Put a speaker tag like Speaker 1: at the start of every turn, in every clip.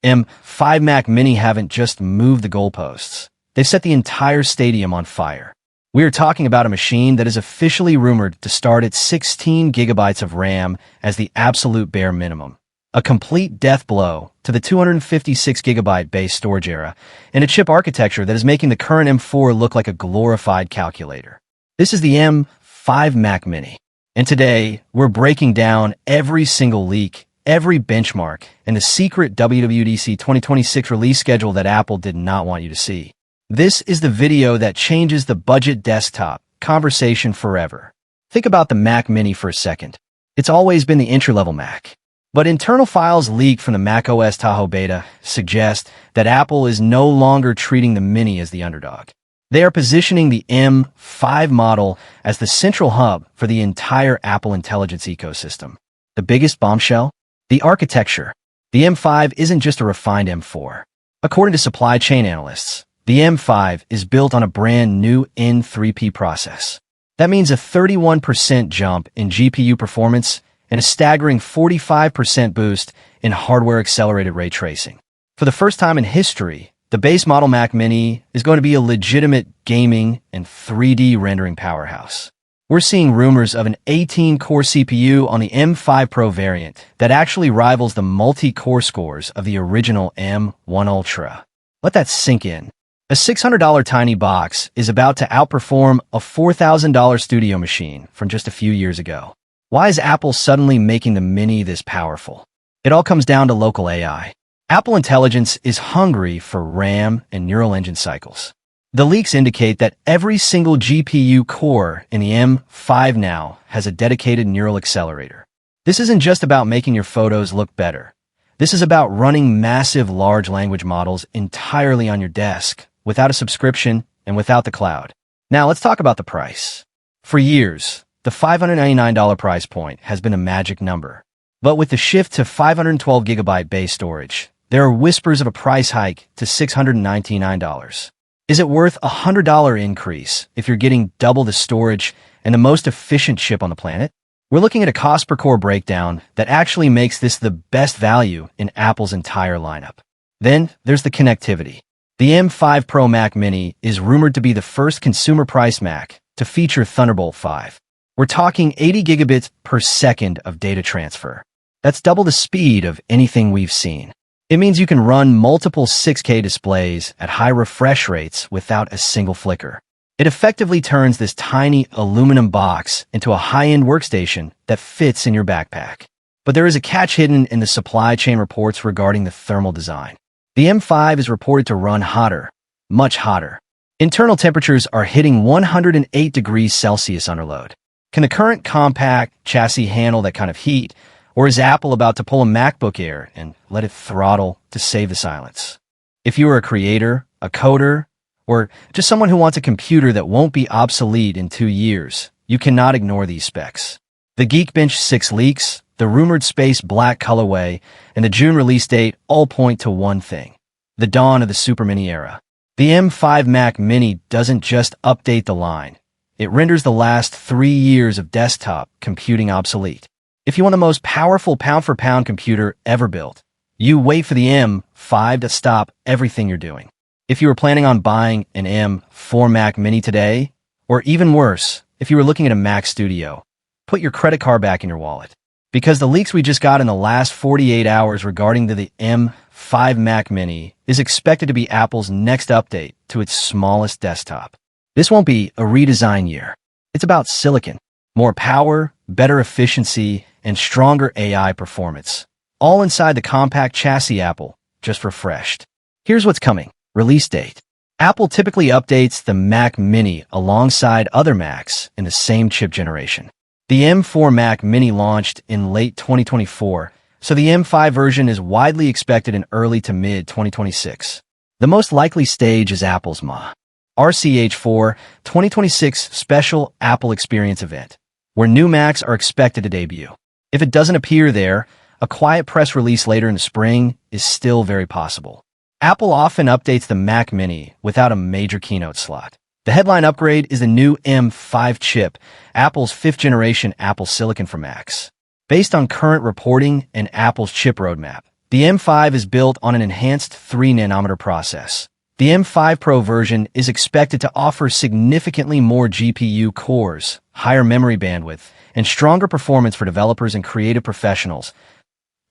Speaker 1: M5 Mac Mini haven't just moved the goalposts. They've set the entire stadium on fire. We are talking about a machine that is officially rumored to start at 16 gigabytes of RAM as the absolute bare minimum. A complete death blow to the 256 gigabyte base storage era, and a chip architecture that is making the current M4 look like a glorified calculator. This is the M5 Mac Mini, and today we're breaking down every single leak, every benchmark, and the secret WWDC 2026 release schedule that Apple did not want you to see. This is the video that changes the budget desktop conversation forever. Think about the Mac Mini for a second. It's always been the entry-level Mac. But internal files leaked from the macOS Tahoe beta suggest that Apple is no longer treating the Mini as the underdog. They are positioning the M5 model as the central hub for the entire Apple intelligence ecosystem. The biggest bombshell? The architecture. The M5 isn't just a refined M4. According to supply chain analysts, the M5 is built on a brand new N3P process. That means a 31% jump in GPU performance and a staggering 45% boost in hardware-accelerated ray tracing. For the first time in history, the base model Mac Mini is going to be a legitimate gaming and 3D rendering powerhouse. We're seeing rumors of an 18-core CPU on the M5 Pro variant that actually rivals the multi-core scores of the original M1 Ultra. Let that sink in. A $600 tiny box is about to outperform a $4,000 studio machine from just a few years ago. Why is Apple suddenly making the Mini this powerful? It all comes down to local AI. Apple Intelligence is hungry for RAM and neural engine cycles. The leaks indicate that every single GPU core in the M5 now has a dedicated neural accelerator. This isn't just about making your photos look better. This is about running massive large language models entirely on your desk, without a subscription and without the cloud. Now let's talk about the price. For years, the $599 price point has been a magic number. But with the shift to 512 gigabyte base storage, there are whispers of a price hike to $699. Is it worth a $100 increase if you're getting double the storage and the most efficient chip on the planet? We're looking at a cost per core breakdown that actually makes this the best value in Apple's entire lineup. Then there's the connectivity. The M5 Pro Mac Mini is rumored to be the first consumer price Mac to feature Thunderbolt 5. We're talking 80 gigabits per second of data transfer. That's double the speed of anything we've seen. It means you can run multiple 6K displays at high refresh rates without a single flicker. It effectively turns this tiny aluminum box into a high-end workstation that fits in your backpack. But there is a catch hidden in the supply chain reports regarding the thermal design. The M5 is reported to run hotter, much hotter. Internal temperatures are hitting 108 degrees Celsius under load. Can the current compact chassis handle that kind of heat, or is Apple about to pull a MacBook Air and let it throttle to save the silence? If you are a creator, a coder, or just someone who wants a computer that won't be obsolete in 2 years, you cannot ignore these specs. The Geekbench 6 leaks, the rumored space black colorway, and the June release date all point to one thing: the dawn of the Super Mini era. The M5 Mac Mini doesn't just update the line. It renders the last 3 years of desktop computing obsolete. If you want the most powerful pound-for-pound computer ever built, you wait for the M5 to stop everything you're doing. If you were planning on buying an M4 Mac Mini today, or even worse, if you were looking at a Mac Studio, put your credit card back in your wallet. Because the leaks we just got in the last 48 hours regarding the M5 Mac Mini is expected to be Apple's next update to its smallest desktop. This won't be a redesign year. It's about silicon, more power, better efficiency, and stronger AI performance, all inside the compact chassis Apple just refreshed. Here's what's coming. Release date. Apple typically updates the Mac Mini alongside other Macs in the same chip generation. The M4 Mac Mini launched in late 2024, so the M5 version is widely expected in early to mid-2026. The most likely stage is Apple's RCH4 2026 Special Apple Experience event, where new Macs are expected to debut. If it doesn't appear there, a quiet press release later in the spring is still very possible. Apple often updates the Mac Mini without a major keynote slot. The headline upgrade is the new M5 chip, Apple's 5th-generation Apple Silicon for Macs. Based on current reporting and Apple's chip roadmap, The M5 is built on an enhanced 3-nanometer process. The M5 Pro version is expected to offer significantly more GPU cores, higher memory bandwidth, and stronger performance for developers and creative professionals.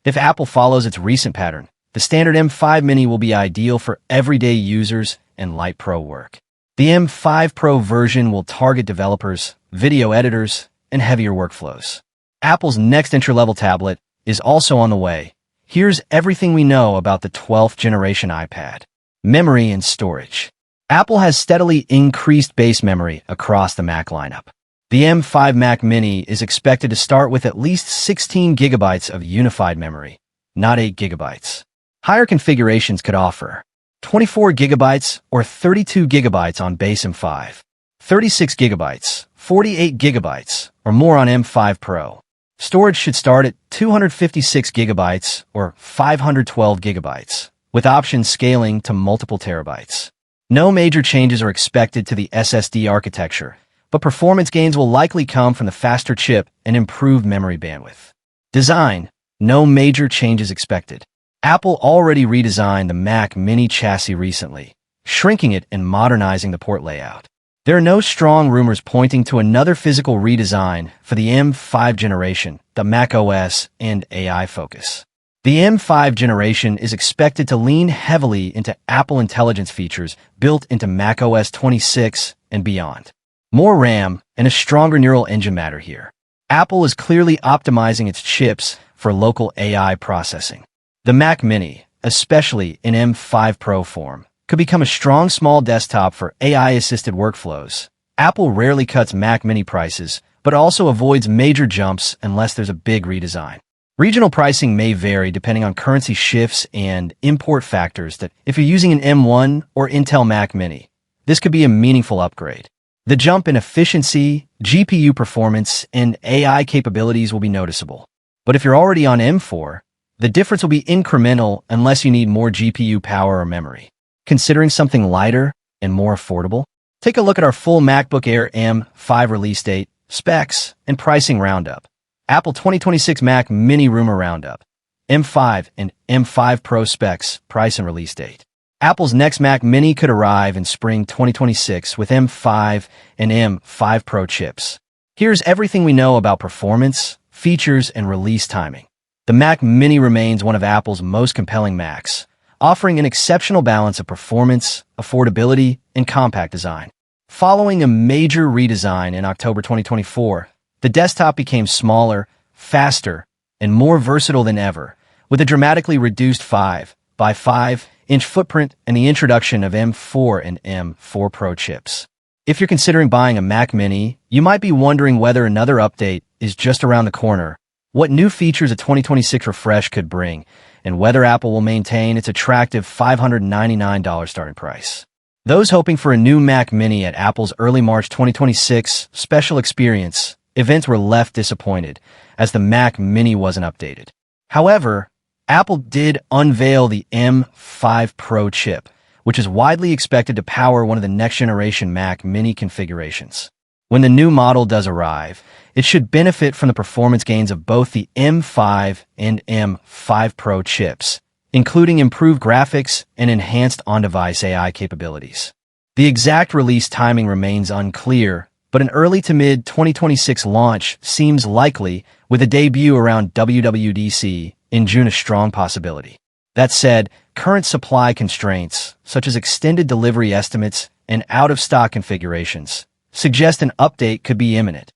Speaker 1: If Apple follows its recent pattern, the standard M5 Mini will be ideal for everyday users and light pro work. The M5 Pro version will target developers, video editors, and heavier workflows. Apple's next entry-level tablet is also on the way. Here's everything we know about the 12th generation iPad. Memory and storage. Apple has steadily increased base memory across the Mac lineup. The M5 Mac Mini is expected to start with at least 16 gigabytes of unified memory, not 8 gigabytes. Higher configurations could offer 24 gigabytes or 32 gigabytes on base M5, 36 gigabytes, 48 gigabytes, or more on M5 Pro. Storage should start at 256 gigabytes or 512 gigabytes, with options scaling to multiple terabytes. No major changes are expected to the SSD architecture, but performance gains will likely come from the faster chip and improved memory bandwidth. Design. No major changes expected. Apple already redesigned the Mac Mini chassis recently, shrinking it and modernizing the port layout. There are no strong rumors pointing to another physical redesign for the M5 generation, the macOS and AI focus. The M5 generation is expected to lean heavily into Apple Intelligence features built into macOS 26 and beyond. More RAM and a stronger neural engine matter here. Apple is clearly optimizing its chips for local AI processing. The Mac Mini, especially in M5 Pro form, could become a strong small desktop for AI-assisted workflows. Apple rarely cuts Mac Mini prices, but also avoids major jumps unless there's a big redesign. Regional pricing may vary depending on currency shifts and import factors that if you're using an M1 or Intel Mac Mini, this could be a meaningful upgrade. The jump in efficiency, GPU performance, and AI capabilities will be noticeable. But if you're already on M4, the difference will be incremental unless you need more GPU power or memory. Considering something lighter and more affordable? Take a look at our full MacBook Air M5 release date, specs, and pricing roundup. Apple 2026 Mac Mini Rumor Roundup. M5 and M5 Pro specs, price and release date. Apple's next Mac Mini could arrive in spring 2026 with M5 and M5 Pro chips. Here's everything we know about performance, features, and release timing. The Mac Mini remains one of Apple's most compelling Macs, offering an exceptional balance of performance, affordability, and compact design. Following a major redesign in October 2024, the desktop became smaller, faster, and more versatile than ever, with a dramatically reduced 5 by 5-inch footprint and the introduction of M4 and M4 Pro chips. If you're considering buying a Mac Mini, you might be wondering whether another update is just around the corner, what new features a 2026 refresh could bring, and whether Apple will maintain its attractive $599 starting price. Those hoping for a new Mac Mini at Apple's early March 2026 special experience events were left disappointed, as the Mac Mini wasn't updated. However, Apple did unveil the M5 Pro chip, which is widely expected to power one of the next-generation Mac Mini configurations. When the new model does arrive, it should benefit from the performance gains of both the M5 and M5 Pro chips, including improved graphics and enhanced on-device AI capabilities. The exact release timing remains unclear, but an early to mid-2026 launch seems likely, with a debut around WWDC in June a strong possibility. That said, current supply constraints, such as extended delivery estimates and out-of-stock configurations, suggest an update could be imminent.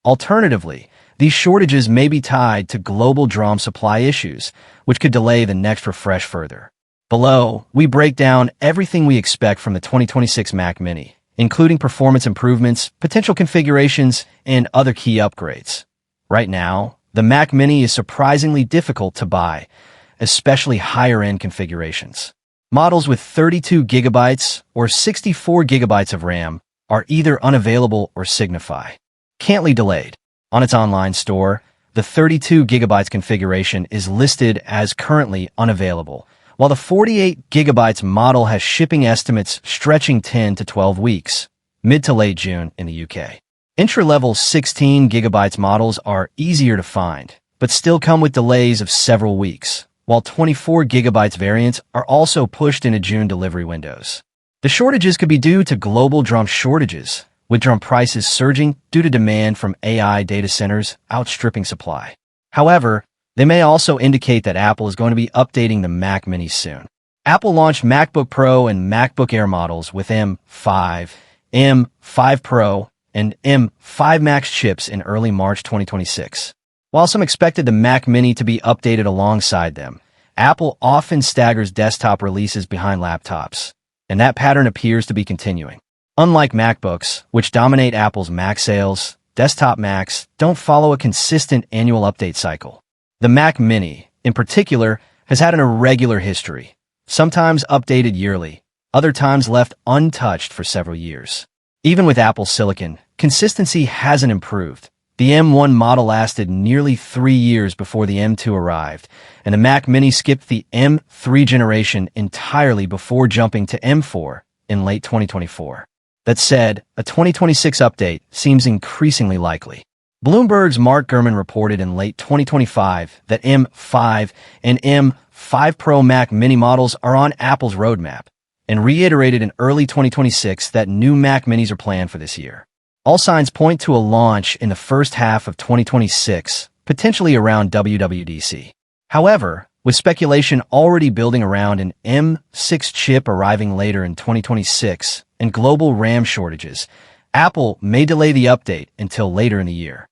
Speaker 1: Alternatively, these shortages may be tied to global DRAM supply issues, which could delay the next refresh further. Below, we break down everything we expect from the 2026 Mac Mini, including performance improvements, potential configurations, and other key upgrades. Right now, the Mac Mini is surprisingly difficult to buy, especially higher-end configurations. Models with 32 gigabytes or 64 gigabytes of RAM are either unavailable or signify "Can't delayed." On its online store, the 32 gigabytes configuration is listed as currently unavailable, while the 48 gigabytes model has shipping estimates stretching 10 to 12 weeks, mid to late June in the UK. Entry-level 16 gigabytes models are easier to find, but still come with delays of several weeks, while 24 gigabytes variants are also pushed into June delivery windows. The shortages could be due to global drum shortages, with drum prices surging due to demand from AI data centers outstripping supply. However, they may also indicate that Apple is going to be updating the Mac Mini soon. Apple launched MacBook Pro and MacBook Air models with M5, M5 Pro, and M5 Max chips in early March 2026. While some expected the Mac Mini to be updated alongside them, Apple often staggers desktop releases behind laptops, and that pattern appears to be continuing. Unlike MacBooks, which dominate Apple's Mac sales, desktop Macs don't follow a consistent annual update cycle. The Mac Mini, in particular, has had an irregular history, sometimes updated yearly, other times left untouched for several years. Even with Apple Silicon, consistency hasn't improved. The M1 model lasted nearly 3 years before the M2 arrived, and the Mac Mini skipped the M3 generation entirely before jumping to M4 in late 2024. That said, a 2026 update seems increasingly likely. Bloomberg's Mark Gurman reported in late 2025 that M5 and M5 Pro Mac Mini models are on Apple's roadmap, and reiterated in early 2026 that new Mac Minis are planned for this year. All signs point to a launch in the first half of 2026, potentially around WWDC. However, with speculation already building around an M6 chip arriving later in 2026 and global RAM shortages, Apple may delay the update until later in the year.